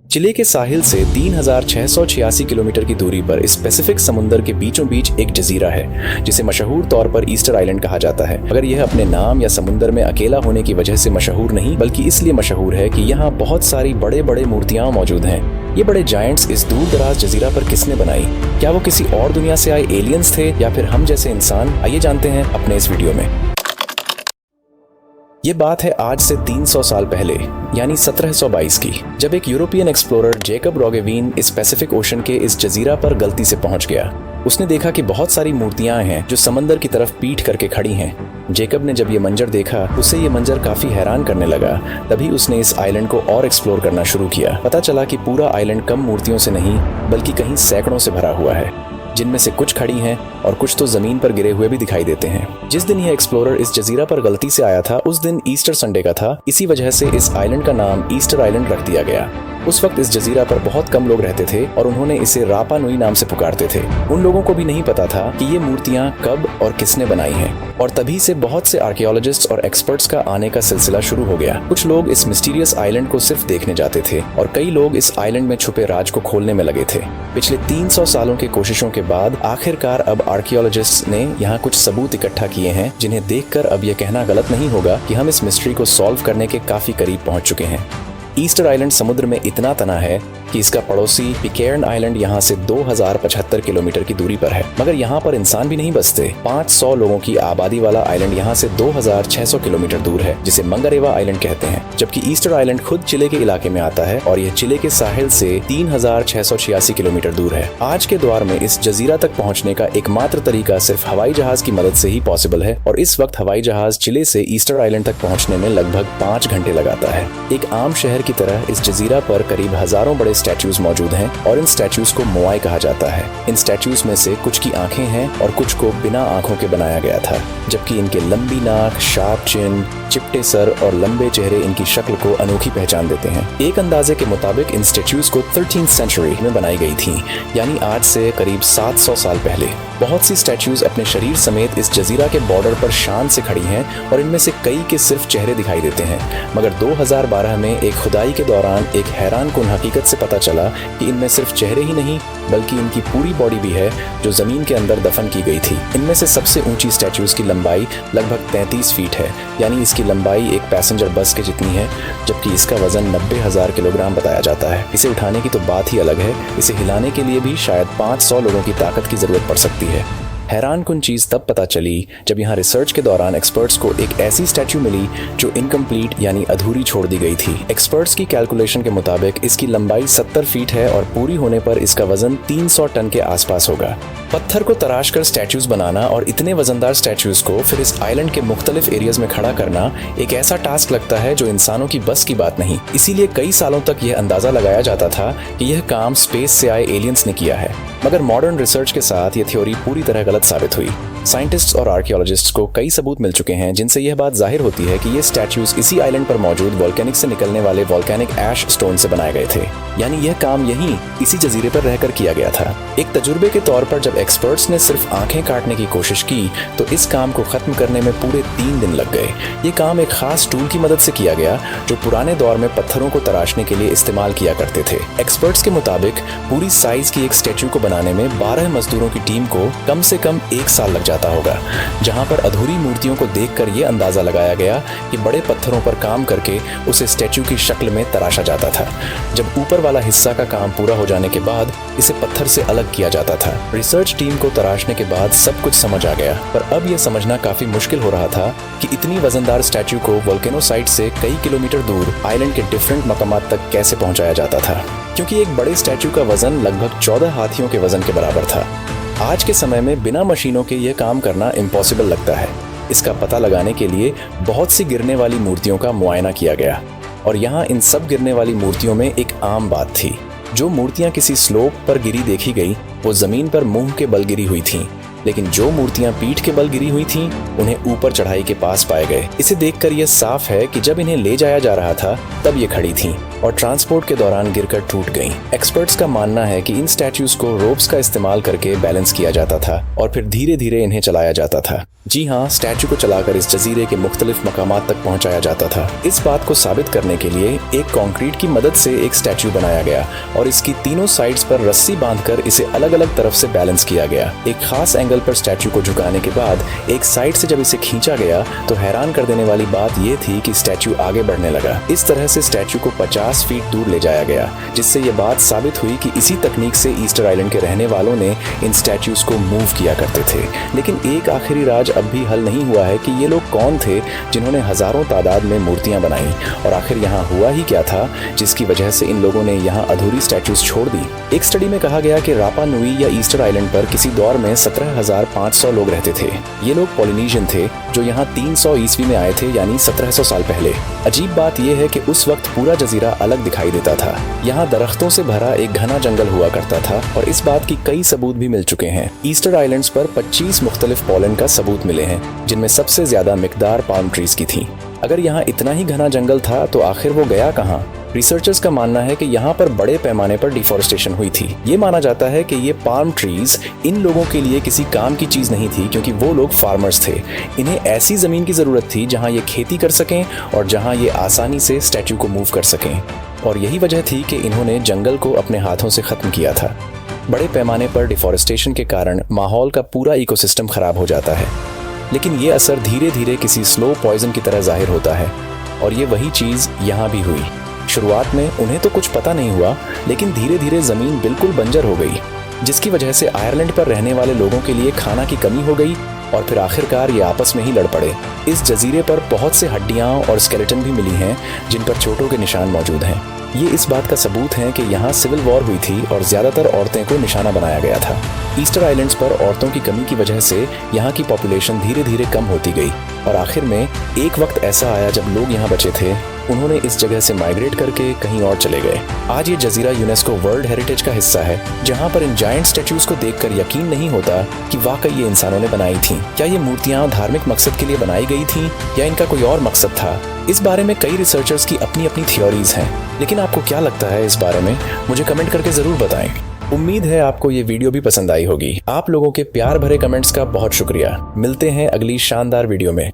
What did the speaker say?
चिले के साहिल से 3686 किलोमीटर की दूरी पर इस पैसिफिक समुंदर के बीचों बीच एक जजीरा है जिसे मशहूर तौर पर ईस्टर आइलैंड कहा जाता है। मगर यह अपने नाम या समुंदर में अकेला होने की वजह से मशहूर नहीं, बल्कि इसलिए मशहूर है कि यहाँ बहुत सारी बड़े बड़े मूर्तियां मौजूद हैं। ये बड़े जायंट्स इस दूर दराज जजीरा पर किसने बनाई? क्या वो किसी और दुनिया से आए एलियंस थे या फिर हम जैसे इंसान? आइए जानते हैं अपने इस वीडियो में। ये बात है आज से 300 साल पहले यानी 1722 की, जब एक यूरोपियन एक्सप्लोरर जेकब रोगेवीन इस पैसिफिक ओशन के इस जजीरा पर गलती से पहुंच गया। उसने देखा कि बहुत सारी मूर्तियां हैं जो समंदर की तरफ पीठ करके खड़ी हैं। जेकब ने जब ये मंजर देखा, उसे ये मंजर काफी हैरान करने लगा। तभी उसने इस आइलैंड को और एक्सप्लोर करना शुरू किया। पता चला कि पूरा आइलैंड कम मूर्तियों से नहीं बल्कि कहीं सैकड़ों से भरा हुआ है, जिनमें से कुछ खड़ी हैं और कुछ तो जमीन पर गिरे हुए भी दिखाई देते हैं। जिस दिन यह एक्सप्लोरर इस जजीरा पर गलती से आया था, उस दिन ईस्टर संडे का था। इसी वजह से इस आइलैंड का नाम ईस्टर आइलैंड रख दिया गया। उस वक्त इस जजीरा पर बहुत कम लोग रहते थे और उन्होंने इसे रापा नुई नाम से पुकारते थे। उन लोगों को भी नहीं पता था कि ये मूर्तियां कब और किसने बनाई हैं। और तभी से बहुत से आर्कियोलॉजिस्ट्स और एक्सपर्ट्स का आने का सिलसिला शुरू हो गया। कुछ लोग इस मिस्टीरियस आइलैंड को सिर्फ देखने जाते थे और कई लोग इस आइलैंड में छुपे राज को खोलने में लगे थे। पिछले 300 सालों के कोशिशों के बाद आखिरकार अब आर्कियोलॉजिस्ट्स ने यहाँ कुछ सबूत इकट्ठा किए हैं, जिन्हें देखकर अब यह कहना गलत नहीं होगा कि हम इस मिस्ट्री को सॉल्व करने के काफी करीब पहुंच चुके हैं। ईस्टर आइलैंड समुद्र में इतना तना है कि इसका पड़ोसी पिकेर्न आइलैंड यहाँ से 2075 किलोमीटर की दूरी पर है। मगर यहाँ पर इंसान भी नहीं बसते। 500 लोगों की आबादी वाला आइलैंड यहाँ से 2600 किलोमीटर दूर है, जिसे मंगारेवा आइलैंड कहते हैं। जबकि ईस्टर आइलैंड खुद चिले के इलाके में आता है और यह चिले के साहिल से 3686 किलोमीटर दूर है। आज के दौर में इस जजीरा तक पहुँचने का एकमात्र तरीका सिर्फ हवाई जहाज की मदद से ही पॉसिबल है, और इस वक्त हवाई जहाज चिले से ईस्टर आइलैंड तक पहुँचने में लगभग 5 घंटे लगाता है। एक आम शहर की तरह इस जजीरा पर करीब हजारों बड़े स्टैच्यूज मौजूद हैं और इन स्टैच्यूज को मोआई कहा जाता है। इन स्टैच्यूज में से कुछ की आंखें हैं और कुछ को बिना आंखों के बनाया गया था, जबकि इनके लंबी नाक, शार्प चिन, चिपटे सर और लंबे चेहरे इनकी शक्ल को अनोखी पहचान देते हैं। एक अंदाजे के मुताबिक इन स्टैच्यूज को 13th सेंचुरी में बनाई गई थी, यानी आज से करीब 700 साल पहले। बहुत सी स्टैच्यूज अपने शरीर समेत इस जजीरा के बॉर्डर पर शान से खड़ी हैं और इनमें से कई के सिर्फ चेहरे दिखाई देते हैं। मगर 2012 में एक खुदाई के दौरान एक हैरान कुन हकीकत से पता चला कि इनमें सिर्फ चेहरे ही नहीं बल्कि इनकी पूरी बॉडी भी है जो जमीन के अंदर दफन की गई थी। इनमें से सबसे ऊंची स्टैच्यूज की लंबाई लगभग 33 फीट है, यानी इसकी लंबाई एक पैसेंजर बस के जितनी है, जबकि इसका वजन 90,000 किलोग्राम बताया जाता है। इसे उठाने की तो बात ही अलग है, इसे हिलाने के लिए भी शायद 500 लोगों की ताकत की जरूरत पड़ सकती है। हैरान कुन चीज तब पता चली जब यहाँ रिसर्च के दौरान एक्सपर्ट्स को एक ऐसी स्टैच्यू मिली जो इनकम्प्लीट यानी अधूरी छोड़ दी गई थी। एक्सपर्ट्स की कैलकुलेशन के मुताबिक इसकी लंबाई 70 फीट है और पूरी होने पर इसका वजन 300 टन के आसपास होगा। पत्थर को तराश कर स्टैच्यूज बनाना और इतने वजनदार स्टैच्यूज को फिर इस आइलैंड के मुख्तलिफ एरियाज में खड़ा करना एक ऐसा टास्क लगता है जो इंसानों की बस की बात नहीं। इसीलिए कई सालों तक यह अंदाजा लगाया जाता था कि यह काम स्पेस से आए एलियंस ने किया है। मगर मॉडर्न रिसर्च के साथ यह थ्योरी पूरी तरह गलत साबित हुई। साइंटिस्ट्स और आर्कियोलॉजिस्ट्स को कई सबूत मिल चुके हैं जिनसे यह बात जाहिर होती है कि ये स्टैच्यूज इसी आइलैंड पर मौजूद वोल्केनिक से निकलने वाले वोल्केनिक ऐश स्टोन से बनाए गए थे, यानी यह काम यहीं इसी जजीरे पर रहकर किया गया था। एक तजुर्बे के तौर पर जब एक्सपर्ट्स ने सिर्फ आंखें काटने की कोशिश की तो इस काम को खत्म करने में पूरे 3 दिन लग गए। ये काम एक खास टूल की मदद से किया गया जो पुराने दौर में पत्थरों को तराशने के लिए इस्तेमाल किया करते थे। एक्सपर्ट्स के मुताबिक पूरी साइज की एक स्टैच्यू को बनाने में 12 मजदूरों की टीम को कम से कम 1 साल लग जाता होगा, जहां पर अधूरी मूर्तियों को देखकर यह अंदाजा लगाया गया कि बड़े पत्थरों पर काम करके उसे स्टैच्यू की शक्ल में तराशा जाता था। जब ऊपर वाला हिस्सा का काम पूरा हो जाने के बाद इसे पत्थर से अलग किया जाता था। रिसर्च टीम को तराशने के बाद सब कुछ समझ आ गया, पर अब यह समझना काफी मुश्किल हो रहा था कि इतनी वजनदार स्टैच्यू को वोल्केनो साइट से कई किलोमीटर दूर आइलैंड के डिफरेंट मकामात तक कैसे पहुंचाया जाता था, क्योंकि एक बड़े स्टैच्यू का वजन लगभग 14 हाथियों के वजन के बराबर था। आज के समय में बिना मशीनों के यह काम करना इम्पॉसिबल लगता है। इसका पता लगाने के लिए बहुत सी गिरने वाली मूर्तियों का मुआयना किया गया और यहाँ इन सब गिरने वाली मूर्तियों में एक आम बात थी। जो मूर्तियाँ किसी स्लोप पर गिरी देखी गई वो जमीन पर मुंह के बल गिरी हुई थीं। लेकिन जो मूर्तियां पीठ के बल गिरी हुई थीं, उन्हें ऊपर चढ़ाई के पास पाए गए। इसे देखकर यह साफ है कि जब इन्हें ले जाया जा रहा था तब ये खड़ी थीं और ट्रांसपोर्ट के दौरान गिरकर टूट गईं। एक्सपर्ट्स का मानना है कि इन स्टैच्यूज को रोप्स का इस्तेमाल करके बैलेंस किया जाता था और फिर धीरे धीरे इन्हें चलाया जाता था। जी हाँ, स्टैच्यू को चलाकर इस जजीरे के मुख्तलिफ मकामात तक पहुंचाया जाता था। इस बात को साबित करने के लिए एक कंक्रीट की मदद से एक स्टैच्यू बनाया गया और इसकी तीनों साइड्स पर रस्सी बांधकर इसे अलग अलग तरफ से बैलेंस किया गया। एक खास एंगल पर स्टैच्यू को झुकाने के बाद एक साइड से जब इसे खींचा गया तो हैरान कर देने वाली बात यह थी कि स्टैच्यू आगे बढ़ने लगा। इस तरह से स्टैच्यू को 50 फीट दूर ले जाया गया, जिससे यह बात साबित हुई कि इसी तकनीक से ईस्टर आइलैंड के रहने वालों ने इन स्टैच्यूज को मूव किया करते थे। लेकिन एक आखिरी राज अब भी हल नहीं हुआ है कि ये लोग कौन थे जिन्होंने हजारों तादाद में मूर्तियां बनाई और आखिर यहाँ हुआ ही क्या था जिसकी वजह से इन लोगों ने यहाँ अधूरी स्टैच्यूज छोड़ दी। एक स्टडी में कहा गया कि रापा नुई या ईस्टर आइलैंड पर किसी दौर में 17,500 लोग रहते थे। ये लोग पॉलिनीशियन थे जो यहाँ 300 ईस्वी में आए थे, यानी 1700 साल पहले। अजीब बात यह है कि उस वक्त पूरा जजीरा अलग दिखाई देता था। यहाँ दरख्तों से भरा एक घना जंगल हुआ करता था और इस बात की कई सबूत भी मिल चुके हैं। ईस्टर आइलैंड्स पर 25 मुख्तलिफ पॉलन का सबूत मिले हैं, जिनमें सबसे ज्यादा मिकदार पाल्म ट्रीज की थी। अगर यहाँ इतना ही घना जंगल था तो आखिर वो गया कहाँ? रिसर्चर्स का मानना है कि यहाँ पर बड़े पैमाने पर डिफॉरेस्टेशन हुई थी। ये माना जाता है कि ये पाल्म ट्रीज इन लोगों के लिए किसी काम की चीज नहीं थी, क्योंकि वो लोग फार्मर्स थे। इन्हें ऐसी जमीन की जरूरत थी जहाँ ये खेती कर सकें और जहाँ ये आसानी से स्टैच्यू को मूव कर सकें। और यही वजह थी कि इन्होंने जंगल को अपने हाथों से खत्म किया था। बड़े पैमाने पर डिफॉरेस्टेशन के कारण माहौल का पूरा इकोसिस्टम खराब हो जाता है, लेकिन ये असर धीरे धीरे किसी स्लो पॉइजन की तरह जाहिर होता है और ये वही चीज़ यहाँ भी हुई। शुरुआत में उन्हें तो कुछ पता नहीं हुआ, लेकिन धीरे धीरे ज़मीन बिल्कुल बंजर हो गई, जिसकी वजह से आयरलैंड पर रहने वाले लोगों के लिए खाना की कमी हो गई और फिर आखिरकार ये आपस में ही लड़ पड़े। इस जजीरे पर बहुत से हड्डियाँ और स्केलेटन भी मिली हैं जिन पर चोटों के निशान मौजूद हैं। ये इस बात का सबूत है कि यहाँ सिविल वॉर हुई थी और ज़्यादातर औरतें को निशाना बनाया गया था। ईस्टर आइलैंड्स पर औरतों की कमी की वजह से यहाँ की पॉपुलेशन धीरे धीरे कम होती गई और आखिर में एक वक्त ऐसा आया जब लोग यहाँ बचे थे, उन्होंने इस जगह से माइग्रेट करके कहीं और चले गए। आज ये जजीरा यूनेस्को वर्ल्ड हेरिटेज का हिस्सा है, जहाँ पर इन जायंट स्टैच्यूज को देखकर यकीन नहीं होता कि वाकई ये इंसानों ने बनाई थी। क्या ये मूर्तियाँ धार्मिक मकसद के लिए बनाई गई थी या इनका कोई और मकसद था? इस बारे में कई रिसर्चर्स की अपनी अपनी थियोरीज हैं, लेकिन आपको क्या लगता है इस बारे में? मुझे कमेंट करके जरूर बताएं। उम्मीद है आपको ये वीडियो भी पसंद आई होगी। आप लोगों के प्यार भरे कमेंट्स का बहुत शुक्रिया। मिलते हैं अगली शानदार वीडियो में।